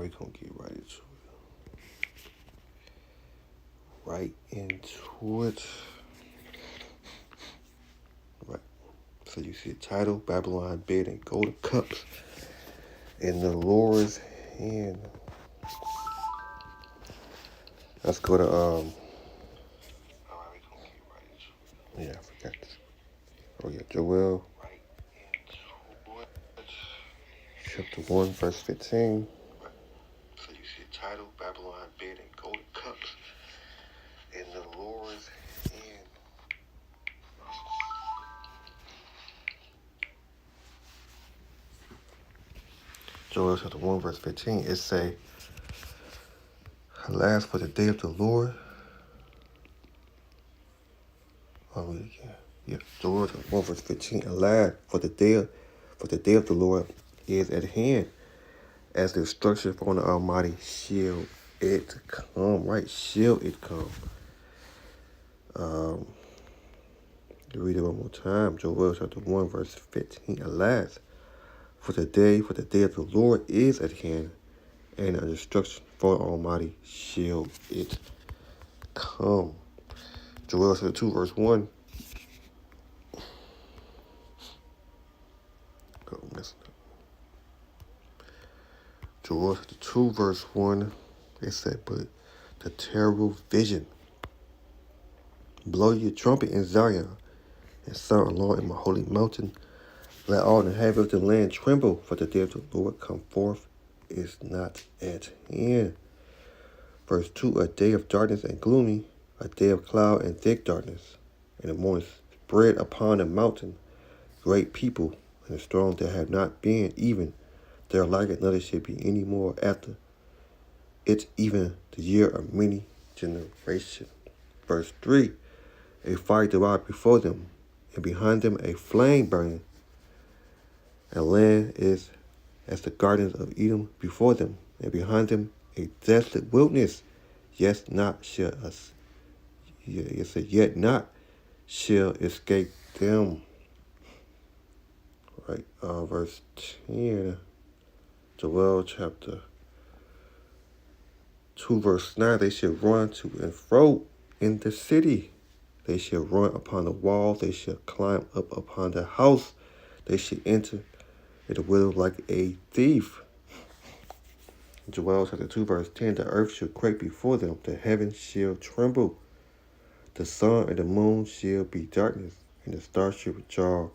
we're gonna get right into it. Right into it. Right. So you see the title, Babylon bed and golden cups in the Lord's hand. Let's go to yeah, I forgot this. Oh yeah, Joel chapter 1, verse 15. So you see the title, Babylon bed and golden cups in the Lord's hand. Joel chapter 1, verse 15, it say, alas, for the day of the Lord. I'll read it again. Yeah, Joel chapter 1, verse 15, alas, for the day of the Lord is at hand, as the destruction from the Almighty shall it come, right? Shall it come. Read it one more time. Joel chapter 1, verse 15, alas, for the day of the Lord is at hand, and a destruction for the Almighty shall it come. Joel chapter 2, verse 1. Oh, messing up. Joel chapter 2, verse 1. It said, but the terrible vision. Blow your trumpet in Zion, and sound alarm in my holy mountain. Let all the inhabitants of the land tremble, for the day of the Lord come forth is not at hand. Verse 2, a day of darkness and gloomy, a day of cloud and thick darkness, and the morning spread upon the mountain, great people, and strong that have not been, even there like another should be any more after it, even the year of many generations. Verse 3, a fire divided before them, and behind them a flame burning, and land is as the gardens of Edom before them, and behind them a desolate wilderness. Yes, not shall us. Yet not shall escape them. Right, verse 10, Joel chapter 2, verse 9. They shall run to and fro in the city. They shall run upon the wall. They shall climb up upon the house. They shall enter in the widow like a thief. Joel chapter 2, verse 10, the earth shall quake before them, the heavens shall tremble, the sun and the moon shall be darkness, and the stars shall withdraw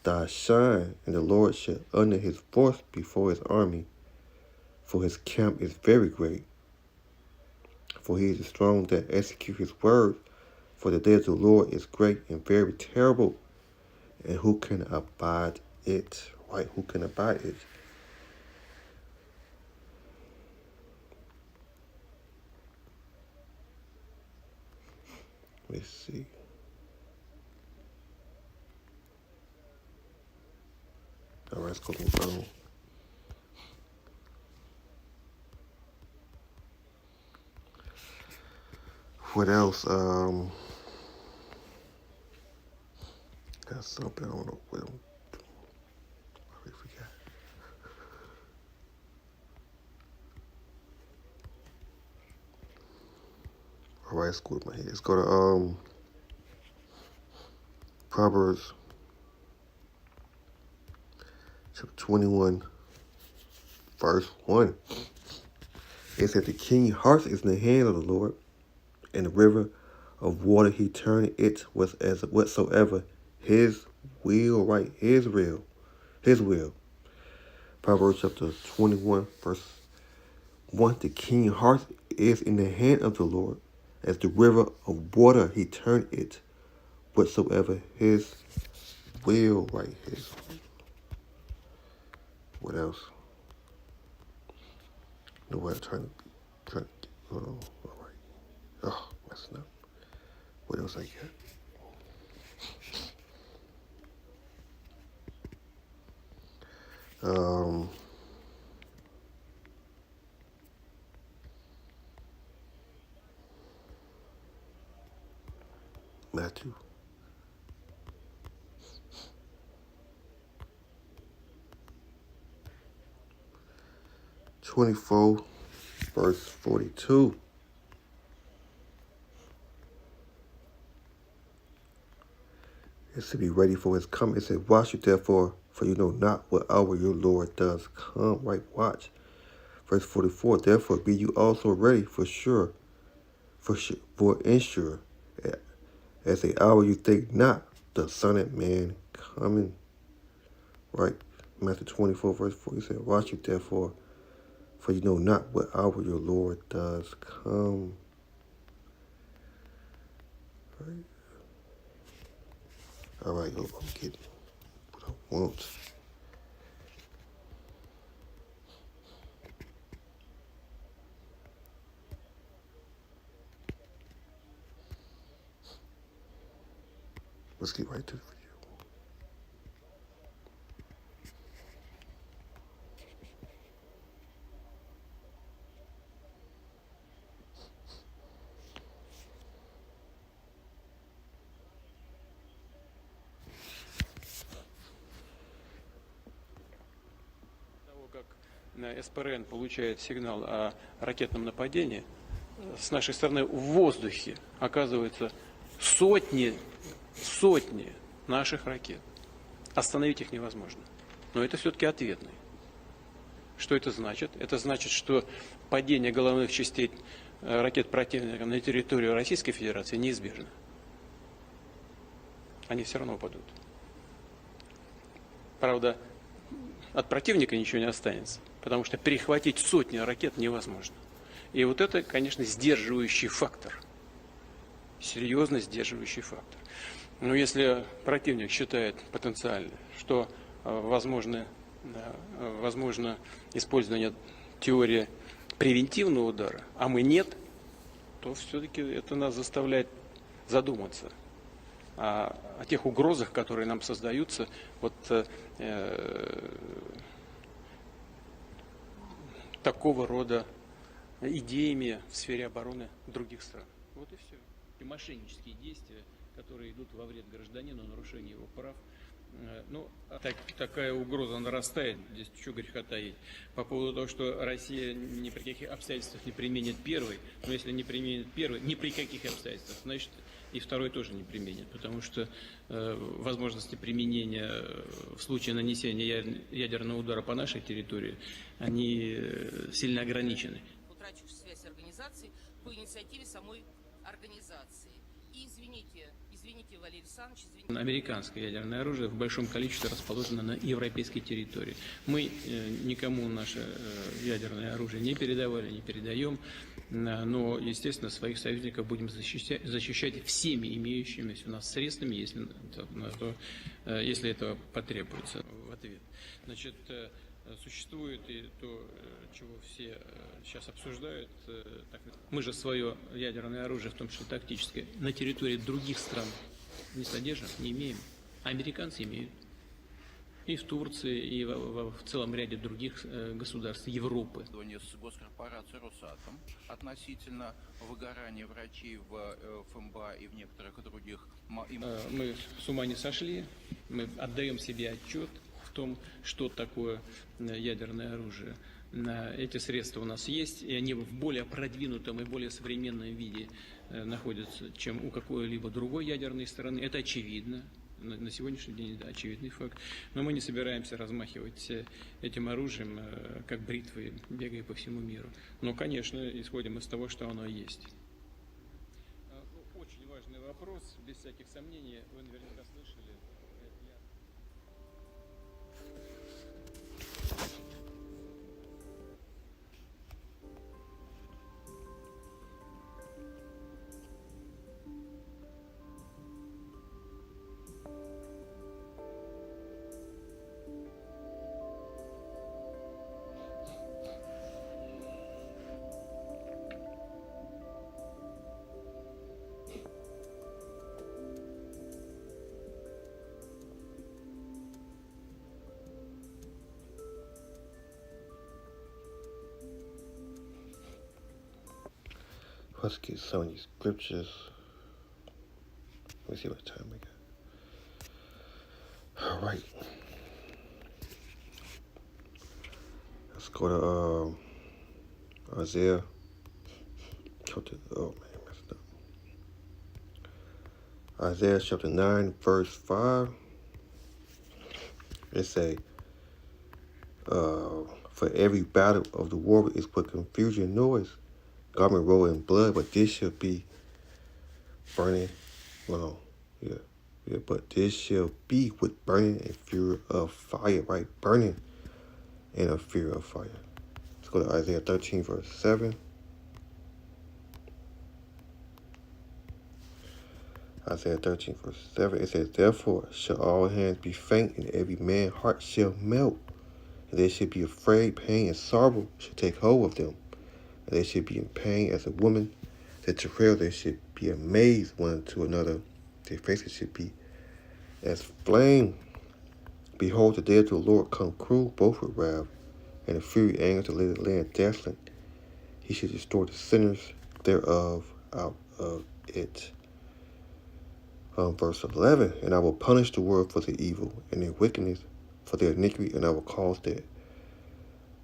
thy shine, and the Lord shall utter his voice before his army, for his camp is very great. For he is strong that execute his word, for the day of the Lord is great and very terrible, and who can abide it? Right, who can abide it? Let's see. All right, let's go to the What else? Got something, I don't know what I already forgot. All right, let's go to my head. Let's go to Proverbs chapter 21, verse 1. It said, the king's heart is in the hand of the Lord, and the river of water he turned it was as whatsoever his will, right? His will. Proverbs chapter 21, verse 1. The king's heart is in the hand of the Lord, as the river of water he turned it whatsoever his will, right? His. What else? No way I'm trying to hold on. All right. Oh, messing up. What else I got? Matthew. 24, verse 42. It said, be ready for his coming. It said, watch you therefore, for you know not what hour your Lord does come. Right, watch. Verse 44, therefore be you also ready for ensure, as the hour you think not, the Son of Man coming. Right, Matthew 24, verse 4, he said, watch you therefore, for you know not what hour your Lord does come. Right. All right, I'm getting what I want. Let's get right to the video. Того, как СПРН получает сигнал о ракетном нападении, с нашей стороны в воздухе оказываются сотни наших ракет. Остановить их невозможно. Но это все-таки ответный. Что это значит? Это значит, что падение головных частей ракет противника на территорию Российской Федерации неизбежно. Они все равно упадут. Правда, от противника ничего не останется, потому что перехватить сотни ракет невозможно. И вот это, конечно, сдерживающий фактор. Серьезно сдерживающий фактор. Но если противник считает потенциально, что возможно использование теории превентивного удара, а мы нет, то все-таки это нас заставляет задуматься о тех угрозах, которые нам создаются вот такого рода идеями в сфере обороны других стран. Вот и все. И мошеннические действия, которые идут во вред гражданину, нарушение его прав. Ну, такая угроза нарастает, здесь что греха таить. По поводу того, что Россия ни при каких обстоятельствах не применит первый, но если не применит первый, ни при каких обстоятельствах, значит и второй тоже не применит, потому что возможности применения в случае нанесения ядерного удара по нашей территории, они сильно ограничены. Утрачившей связь организации по инициативе самой организации. И извините, Валерий Александрович, извините. Американское ядерное оружие в большом количестве расположено на европейской территории. Мы никому наше ядерное оружие не передавали, не передаем, но, естественно, своих союзников будем защищать всеми имеющимися у нас средствами, если это потребуется в ответ. Значит, существует и то, чего все сейчас обсуждают. Мы же свое ядерное оружие, в том числе тактическое, на территории других стран не содержим, не имеем. Американцы имеют. И в Турции, и в целом ряде других государств Европы. С госкорпорацией «Росатом» относительно выгорания врачей в ФМБА и в некоторых других... Мы с ума не сошли, мы отдаем себе отчет в том, что такое ядерное оружие. Эти средства у нас есть, и они в более продвинутом и более современном виде находятся, чем у какой-либо другой ядерной страны. Это очевидно. На сегодняшний день это очевидный факт. Но мы не собираемся размахивать этим оружием, как бритвой, бегая по всему миру. Но, конечно, исходим из того, что оно есть. Очень важный вопрос, без всяких сомнений, вы наверняка слышали. Let's get some of these scriptures. Let me see what time we got. All right. Let's go to Isaiah chapter, oh man, I messed up. Isaiah chapter 9, verse 5. It say, for every battle of the war is but confusion and noise, garment rolled in blood, but this shall be burning. Hold on. Yeah, but this shall be with burning and fury of fire, right? Burning and a fury of fire. Let's go to Isaiah 13, verse 7. Isaiah 13, verse 7. It says, therefore shall all hands be faint, and every man's heart shall melt. And they should be afraid, pain and sorrow should take hold of them. And they should be in pain as a woman that travail. They should be amazed one to another. Their faces should be as flame. Behold, the day of the Lord come cruel, both with wrath and a fury anger to lay the land desolate. He should destroy the sinners thereof out of it. Verse 11, and I will punish the world for their evil and their wickedness, for their iniquity, and I will cause their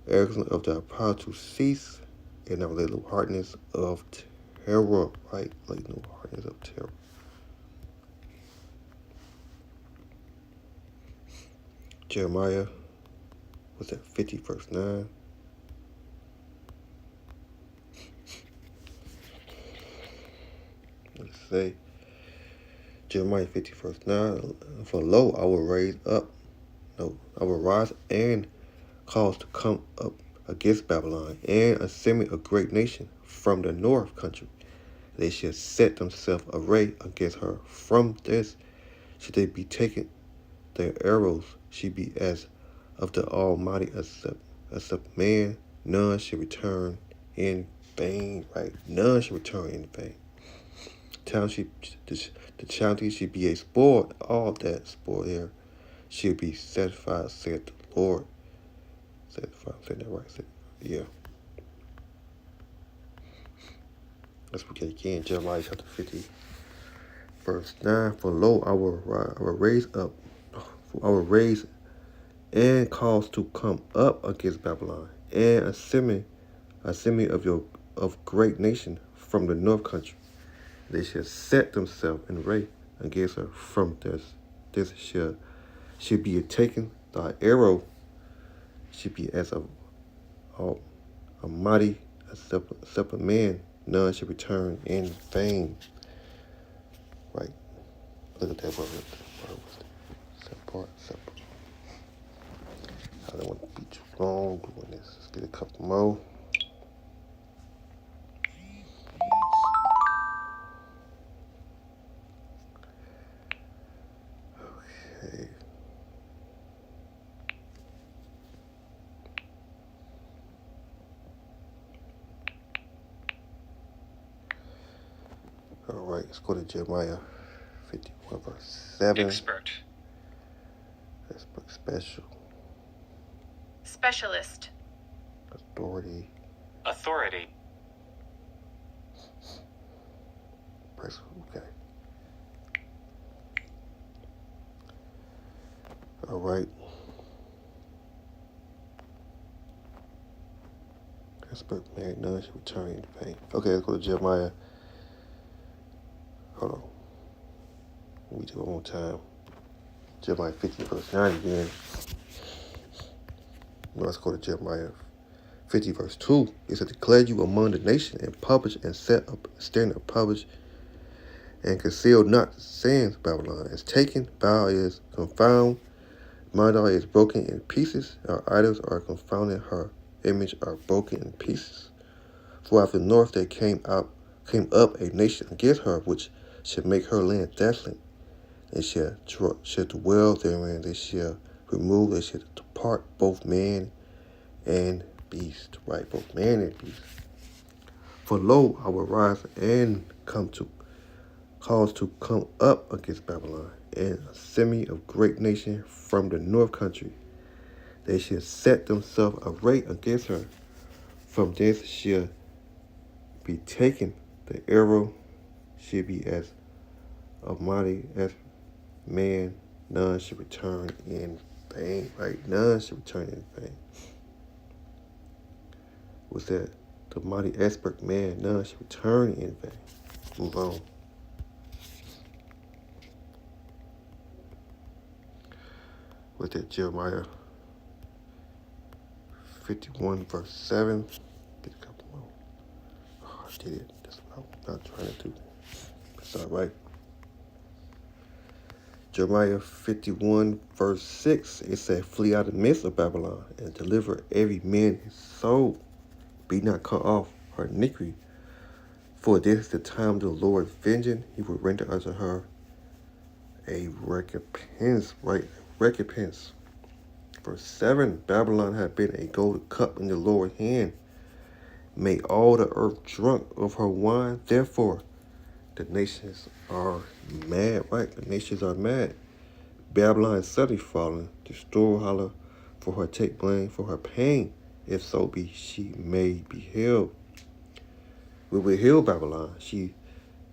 arrogance of their power to cease, and I will lay no hardness of terror, right? Lay no hardness of terror. Jeremiah, what's that, 50, verse 9? Let's say, Jeremiah 50, verse 9, for lo, I will I will rise and cause to come up against Babylon, and assemble a great nation from the north country. They shall set themselves array against her. From this should they be taken. Their arrows should be as of the Almighty, except man, none shall return in vain. Right? None shall return in vain. The county should be a spoil. All that spoil there should be satisfied, said the Lord. Satisfied, said that right? Yeah. Let's begin again. Jeremiah chapter 50, verse 9. For lo, I will raise and cause to come up against Babylon, and assembly of great nation from the north country. They shall set themselves in array against her. From this should be taken. Thy arrow should be as a mighty, except a man, none should return in vain. Right. Look at that word. Separate. I don't want to be too long doing this. Let's get a couple more. Okay. All right, let's go to Jeremiah 51, verse 7. Expert. Expert, special. Specialist. Authority. Authority. Okay. All right. Expert, married, none should return in vain. Okay, let's go to Jeremiah. Hold on. Let me do it one more time. Jeremiah 50, verse 9 again. Let's go to Jeremiah 50, verse 2. It said, declare you among the nations, and publish, and set up a standard, publish, and conceal not the sayings of Babylon. Is taken, Baal is confounded, Marduk is broken in pieces, our idols are confounded, her image are broken in pieces. For out of the north there came up a nation against her, which shall make her land desolate. They shall dwell therein, they shall remove, they shall depart, both man and beast. Right, both man and beast. For lo, I will rise and cause to come up against Babylon, and a assembly of great nation from the north country. They shall set themselves array against her. From this shall be taken. The arrow shall be as mighty as man, none should return in vain. Right? None should return in vain. What's that? The the mighty expert man, none shall return in vain. Move on. With that, Jeremiah 51 verse 7. Get a couple more. Oh, I did it. That's what I'm not trying to do. That's all right. Jeremiah 51 verse 6. It said, flee out of the midst of Babylon and deliver every man his soul. Be not cut off her iniquity. For this is the time of the Lord's vengeance. He will render unto her a recompense, right? Recompense. Verse 7, Babylon had been a golden cup in the Lord's hand, made all the earth drunk of her wine. Therefore, the nations are mad, right? The nations are mad. Babylon is suddenly fallen. Destroy holler for her, take blame for her pain. If so be she may be healed. We will heal Babylon. She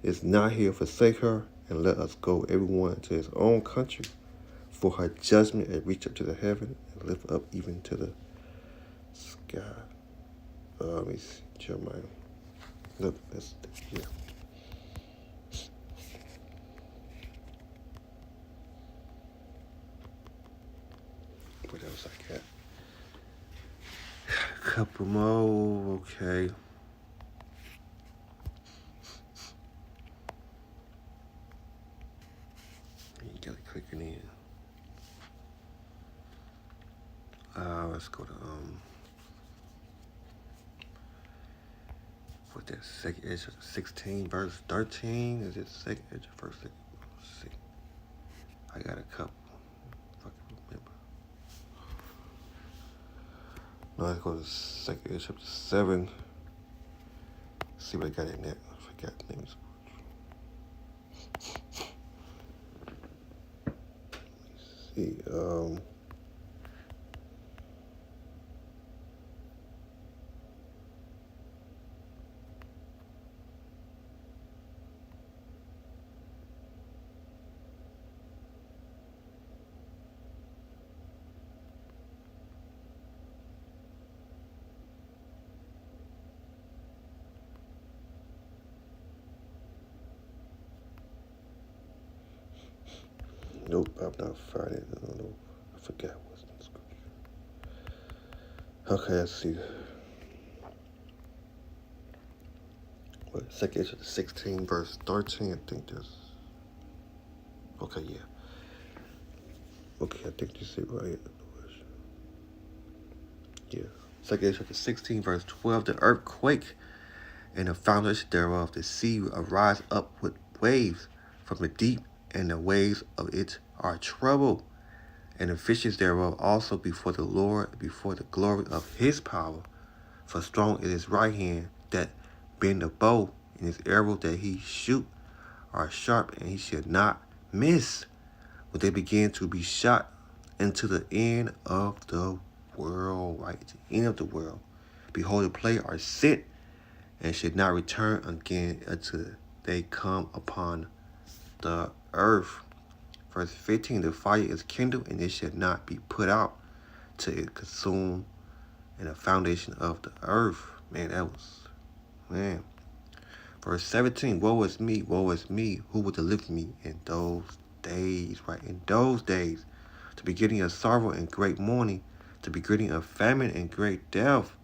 is not here. Forsake her, and let us go, everyone to his own country. For her judgment had reached up to the heaven and lift up even to the sky. Let me see, Jeremiah. Look, that's here. What else I got? Couple more, okay. You gotta click it in. Let's go to what's that? Second Ezra 16 verse 13. Is it second Ezra verse 6? Let's see. I got a couple. If I can remember. No, let's go to second Ezra chapter 7. See what I got in that. I forgot the names. Let me see. Nope, I'm not finding it. I don't know. I forgot what's in the scripture. Okay, let's see. What, second Ezra 16 verse 13, I think that's. Okay, yeah. Okay, I think this is it right. Yeah. Second Ezra 16 verse 12, the earth quake and the foundation thereof, the sea arise up with waves from the deep, and the waves of it are troubled, and the fishes thereof also before the Lord, before the glory of his power. For strong is his right hand that bend the bow, and his arrow that he shoot are sharp, and he shall not miss. When they begin to be shot into the end of the world, right? The end of the world. Behold, the plague are sent, and should not return again until they come upon the earth. Verse 15, the fire is kindled, and it shall not be put out till it consume in the foundation of the earth. Man, that was, man. Verse 17, woe is me, who will deliver me in those days, right? In those days, the beginning of sorrow and great mourning, the beginning of famine and great death,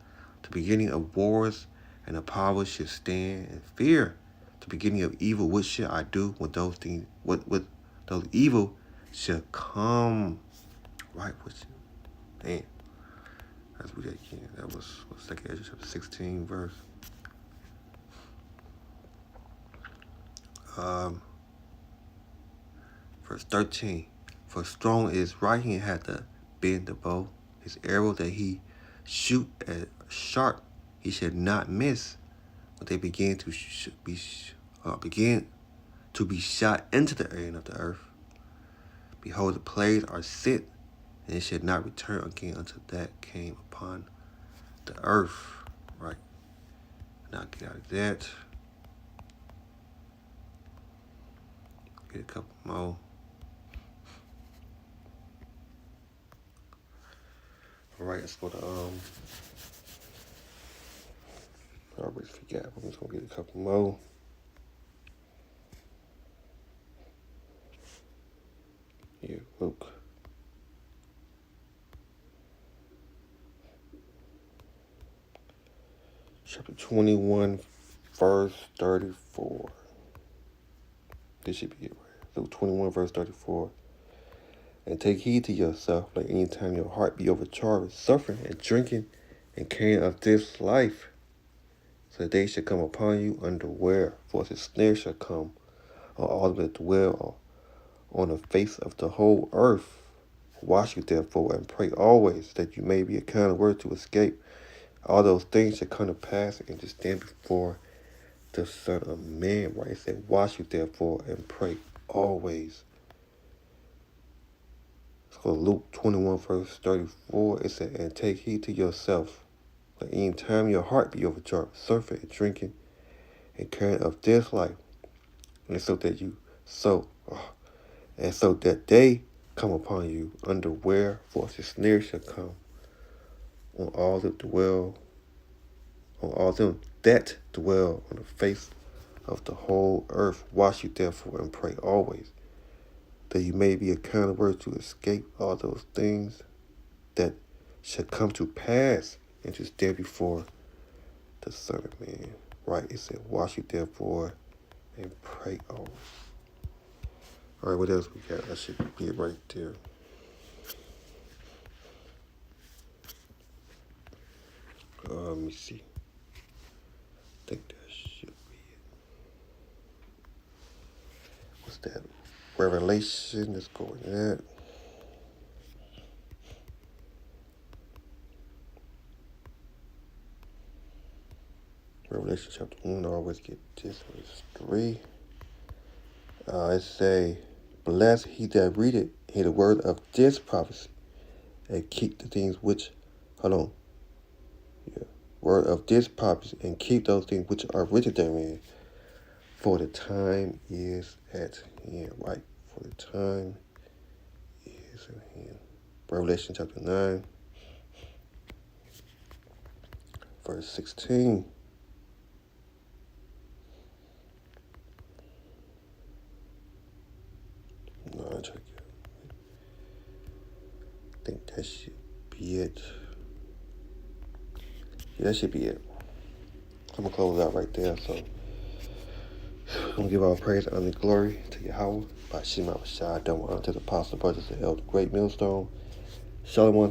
the beginning of wars, and the power should stand in fear. The beginning of evil, what shall I do when those things, what those evil shall come? Right, damn. Let's read that again. That was 2nd Ezra chapter 16 verse. Verse 13. For strong is right hand hath to bend the bow, his arrow that he shoot at sharp, he shall not miss. When they begin to be shot into the end of the earth, behold, the plagues are sent, and it shall not return again until that came upon the earth. Right. Now get out of that. Get a couple more. All right, let's go to I always forgot. I'm just gonna get a couple more. Here, Luke. Chapter 21, verse 34. This should be it, right? Luke 21, verse 34. And take heed to yourself, like any time your heart be overcharged with suffering and drinking and caring of this life, so that they shall come upon you unaware, for as a snare shall come on all that dwell on the face of the whole earth. Watch you therefore and pray always, that you may be accounted worthy to escape all those things shall come to pass and to stand before the Son of Man. Right? It said, watch you therefore and pray always. So Luke 21, verse 34, it said, and take heed to yourself, that any time your heart be overcharged, surfing and drinking and caring of this life, and so that they come upon you unaware, for the snare shall come on all them that dwell on the face of the whole earth. Watch you therefore and pray always, that you may be accounted worthy to escape all those things that shall come to pass and to stand before the Son of Man. Right? It said, watch you therefore and pray always. All right, what else we got? That should be it right there. Let me see. I think that should be it. What's that? Revelation. Let's go with that. Revelation chapter 1. I always get this. Verse 3. It say, blessed he that readeth, hear the word of this prophecy, and keep the things which, word of this prophecy, and keep those things which are written therein, for the time is at hand. Right? For the time is at hand. Revelation chapter 9, verse 16. No, check it. I think that should be it. Yeah, that should be it. I'm going to close out right there. So, I'm going to give all praise, honor, and glory to Yahweh. By Shema Shai, double honor to the apostle, brothers, and elder, great millstone. Shalom.